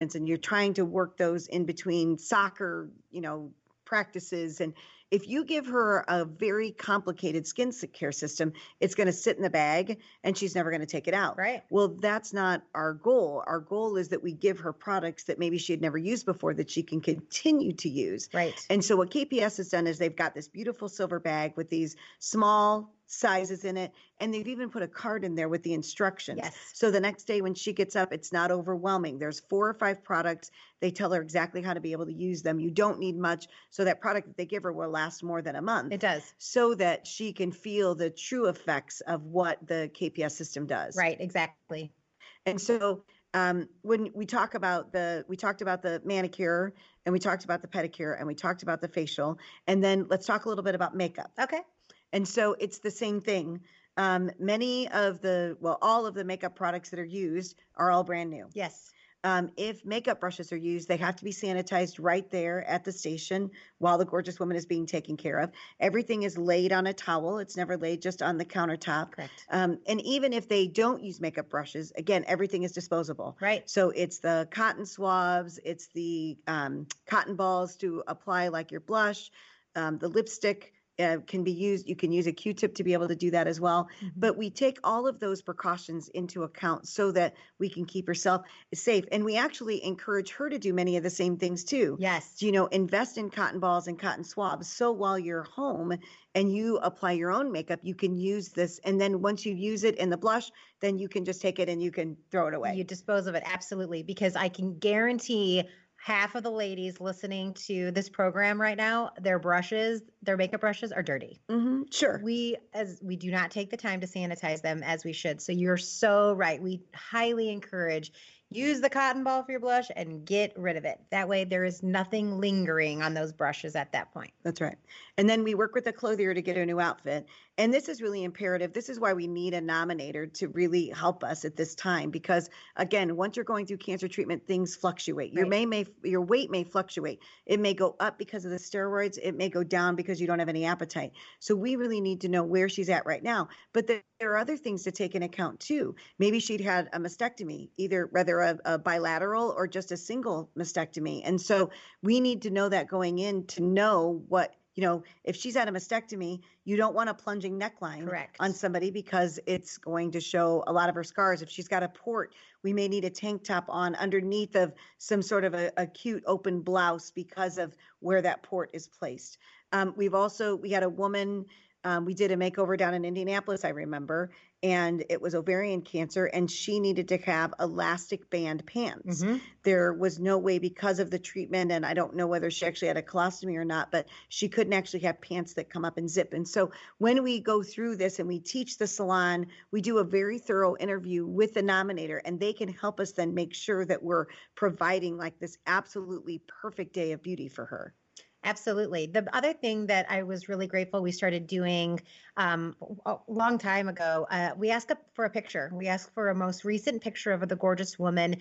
and you're trying to work those in between soccer, practices. And if you give her a very complicated skin care system, it's going to sit in the bag and she's never going to take it out. Right. Well, that's not our goal. Our goal is that we give her products that maybe she had never used before that she can continue to use. Right. And so what KPS has done is they've got this beautiful silver bag with these small sizes in it, and they've even put a card in there with the instructions. Yes. So the next day when she gets up, it's not overwhelming. There's 4 or 5 products. They tell her exactly how to be able to use them. You don't need much, so that product that they give her will last more than a month. It does. So that she can feel the true effects of what the KPS system does. Right, exactly. And so when we talked about the manicure, and we talked about the pedicure, and we talked about the facial, and then let's talk a little bit about makeup. Okay. And so it's the same thing. All of the makeup products that are used are all brand new. Yes. If makeup brushes are used, they have to be sanitized right there at the station while the gorgeous woman is being taken care of. Everything is laid on a towel. It's never laid just on the countertop. Correct. And even if they don't use makeup brushes, again, everything is disposable. Right. So it's the cotton swabs, it's the cotton balls to apply like your blush, the lipstick. Can be used. You can use a Q-tip to be able to do that as well. Mm-hmm. But we take all of those precautions into account so that we can keep herself safe. And we actually encourage her to do many of the same things too. Yes. Invest in cotton balls and cotton swabs. So while you're home and you apply your own makeup, you can use this. And then once you use it in the blush, then you can just take it and you can throw it away. You dispose of it. Absolutely. Because I can guarantee half of the ladies listening to this program right now, their makeup brushes are dirty. Mm-hmm, sure. We do not take the time to sanitize them as we should. So you're so right. We highly encourage use the cotton ball for your blush and get rid of it. That way there is nothing lingering on those brushes at that point. That's right. And then we work with the clothier to get a new outfit. And this is really imperative. This is why we need a nominator to really help us at this time. Because again, once you're going through cancer treatment, things fluctuate. Right. Your weight may fluctuate. It may go up because of the steroids. It may go down because you don't have any appetite. So we really need to know where she's at right now. But there are other things to take into account too. Maybe she'd had a mastectomy, whether a bilateral or just a single mastectomy. And so we need to know that going in to know what, if she's had a mastectomy, you don't want a plunging neckline Correct. on somebody because it's going to show a lot of her scars. If she's got a port, we may need a tank top on underneath of some sort of a cute open blouse because of where that port is placed. We had a woman, we did a makeover down in Indianapolis, I remember, and it was ovarian cancer, and she needed to have elastic band pants. Mm-hmm. There was no way because of the treatment, and I don't know whether she actually had a colostomy or not, but she couldn't actually have pants that come up and zip. And so when we go through this and we teach the salon, we do a very thorough interview with the nominator, and they can help us then make sure that we're providing like this absolutely perfect day of beauty for her. Absolutely. The other thing that I was really grateful we started doing a long time ago, we asked for a picture. We asked for a most recent picture of the gorgeous woman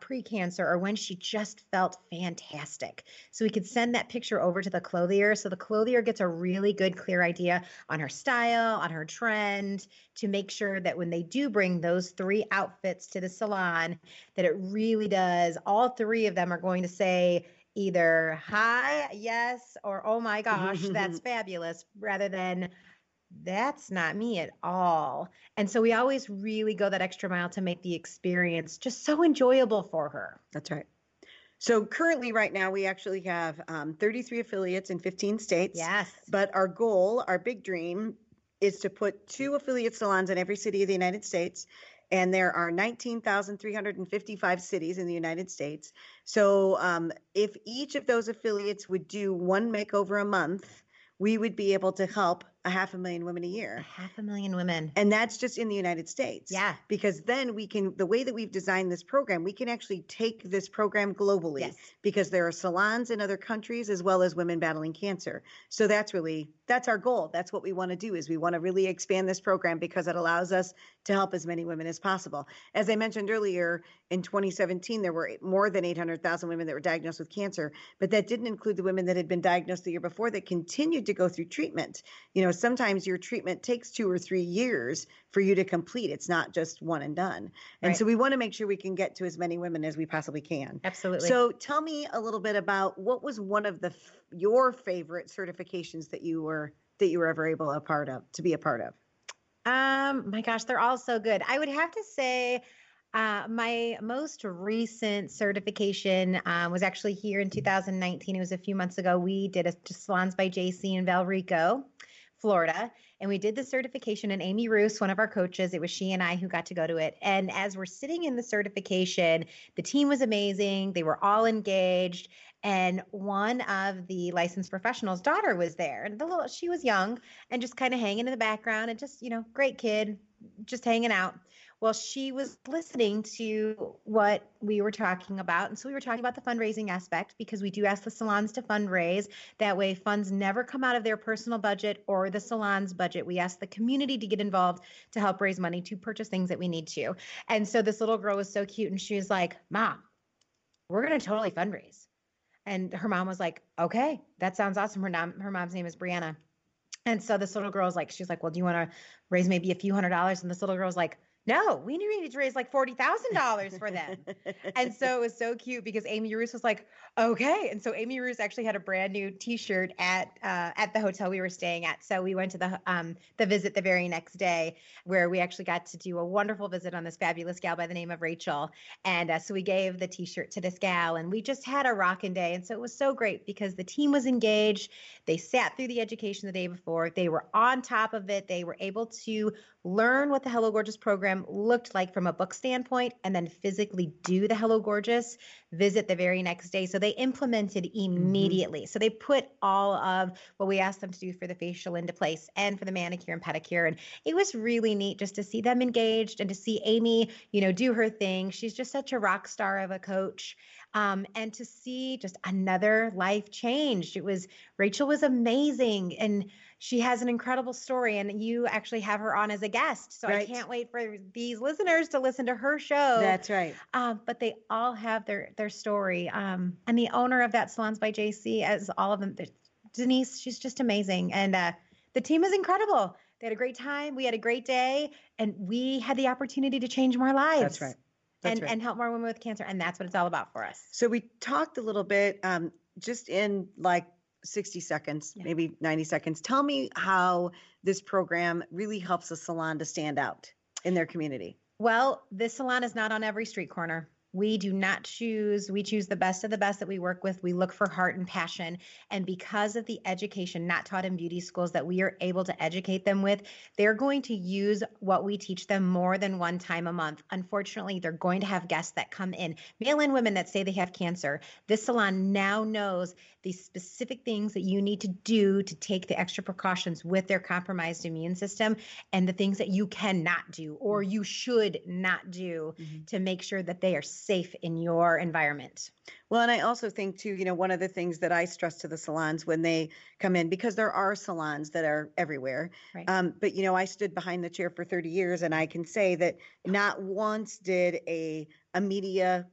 pre-cancer or when she just felt fantastic. So we could send that picture over to the clothier. So the clothier gets a really good, clear idea on her style, on her trend, to make sure that when they do bring those 3 outfits to the salon, that it really does. All 3 of them are going to say, either hi, yes, or oh my gosh, that's fabulous, rather than that's not me at all. And so we always really go that extra mile to make the experience just so enjoyable for her. That's right. So currently right now we actually have 33 affiliates in 15 states. Yes. But our goal, our big dream, is to put 2 affiliate salons in every city of the United States. And there are 19,355 cities in the United States. So if each of those affiliates would do 1 makeover a month, we would be able to help 500,000 women a year. 500,000 women. And that's just in the United States. Yeah. Because then the way that we've designed this program, we can actually take this program globally. Yes. Because there are salons in other countries as well as women battling cancer. So that's our goal. That's what we want to do, is we want to really expand this program because it allows us to help as many women as possible. As I mentioned earlier, in 2017, there were more than 800,000 women that were diagnosed with cancer, but that didn't include the women that had been diagnosed the year before that continued to go through treatment. sometimes your treatment takes 2 or 3 years for you to complete. It's not just one and done. And Right. so we want to make sure we can get to as many women as we possibly can. Absolutely. So tell me a little bit about what was one of your favorite certifications that you were ever able to be a part of. My gosh, they're all so good. I would have to say my most recent certification was actually here in 2019. It was a few months ago. We did a Salons by JC in Valrico, Florida, and we did the certification. And Amy Roos, one of our coaches, it was she and I who got to go to it. And as we're sitting in the certification, the team was amazing. They were all engaged. And one of the licensed professionals' daughter was there, and she was young and just kind of hanging in the background and just, great kid, just hanging out. Well, she was listening to what we were talking about. And so we were talking about the fundraising aspect, because we do ask the salons to fundraise. That way funds never come out of their personal budget or the salon's budget. We ask the community to get involved to help raise money to purchase things that we need to. And so this little girl was so cute, and she was like, "Mom, we're going to totally fundraise." And her mom was like, "Okay, that sounds awesome." Her mom's name is Brianna. And so this little girl's like, she's like, "Well, do you want to raise maybe a few $100s?" And this little girl's like, "No, we need to raise like $40,000 for them." And so it was so cute, because Amy Roos was like, "Okay." And so Amy Roos actually had a brand new T-shirt at the hotel we were staying at. So we went to the visit the very next day, where we actually got to do a wonderful visit on this fabulous gal by the name of Rachel. And so we gave the T-shirt to this gal, and we just had a rockin' day. And so it was so great, because the team was engaged. They sat through the education the day before. They were on top of it. They were able to learn what the Hello Gorgeous program looked like from a book standpoint, and then physically do the Hello Gorgeous visit the very next day. So they implemented immediately. So they put all of what we asked them to do for the facial into place, and for the manicure and pedicure. And it was really neat just to see them engaged, and to see Amy, do her thing. She's just such a rock star of a coach. And to see just another life changed. Rachel was amazing, and she has an incredible story, and you actually have her on as a guest. So Right. I can't wait for these listeners to listen to her show. That's right. But they all have their story. And the owner of that Salons by JC, as all of them, Denise, she's just amazing. And the team is incredible. They had a great time. We had a great day, and we had the opportunity to change more lives. That's right. And help more women with cancer. And that's what it's all about for us. So we talked a little bit, just in like 60 seconds, maybe 90 seconds. Tell me how this program really helps a salon to stand out in their community. Well, this salon is not on every street corner. We do not choose. We choose the best of the best that we work with. We look for heart and passion. And because of the education not taught in beauty schools that we are able to educate them with, they're going to use what we teach them more than one time a month. Unfortunately, they're going to have guests that come in, male-in women that say they have cancer. This salon now knows the specific things that you need to do to take the extra precautions with their compromised immune system, and the things that you cannot do or you should not do to make sure that they are safe in your environment. Well, and I also think too, one of the things that I stress to the salons when they come in, because there are salons that are everywhere. Right. But I stood behind the chair for 30 years, and I can say that not once did a media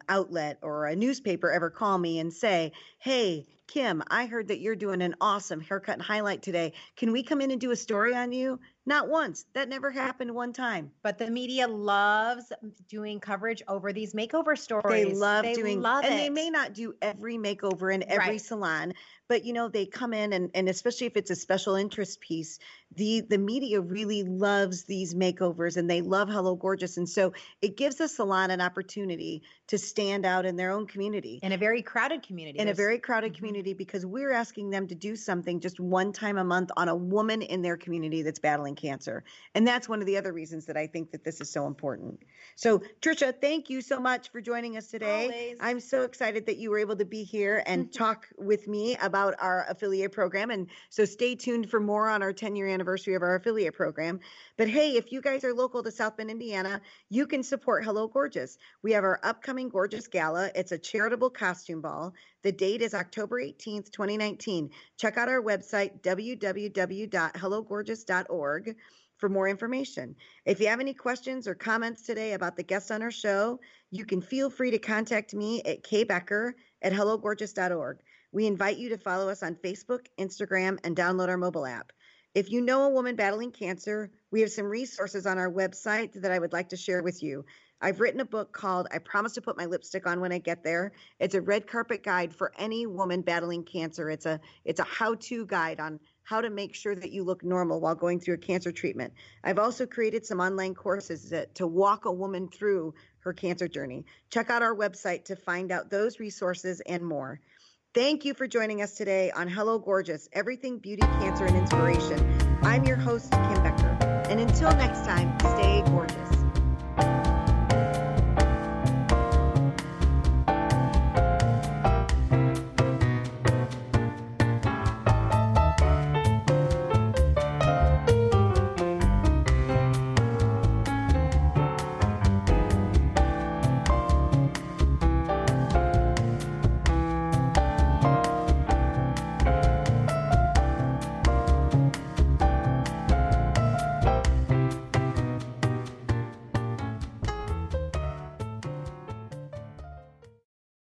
outlet or a newspaper ever call me and say, "Hey, Kim, I heard that you're doing an awesome haircut and highlight today. Can we come in and do a story on you?" Not once. That never happened one time. But the media loves doing coverage over these makeover stories. They love it. They may not do every makeover in every salon, but they come in, and especially if it's a special interest piece, the media really loves these makeovers, and they love Hello Gorgeous. And so it gives the salon an opportunity to stand out in their own community. In a very crowded community. In a very crowded community, because we're asking them to do something just one time a month on a woman in their community that's battling cancer. And that's one of the other reasons that I think that this is so important. So Trisha, thank you so much for joining us today. Always. I'm so excited that you were able to be here and talk with me about our affiliate program. And so stay tuned for more on our 10-year anniversary of our affiliate program. But hey, if you guys are local to South Bend, Indiana, you can support Hello Gorgeous. We have our upcoming Gorgeous Gala. It's a charitable costume ball. The date is October 18th, 2019. Check out our website, www.hellogorgeous.org, for more information. If you have any questions or comments today about the guests on our show, you can feel free to contact me at kbecker@hellogorgeous.org. We invite you to follow us on Facebook, Instagram, and download our mobile app. If you know a woman battling cancer, we have some resources on our website that I would like to share with you. I've written a book called I Promise to Put My Lipstick On When I Get There. It's a red carpet guide for any woman battling cancer. It's a how-to guide on how to make sure that you look normal while going through a cancer treatment. I've also created some online courses to walk a woman through her cancer journey. Check out our website to find out those resources and more. Thank you for joining us today on Hello Gorgeous, Everything Beauty, Cancer, and Inspiration. I'm your host, Kim Becker. And until next time, stay gorgeous.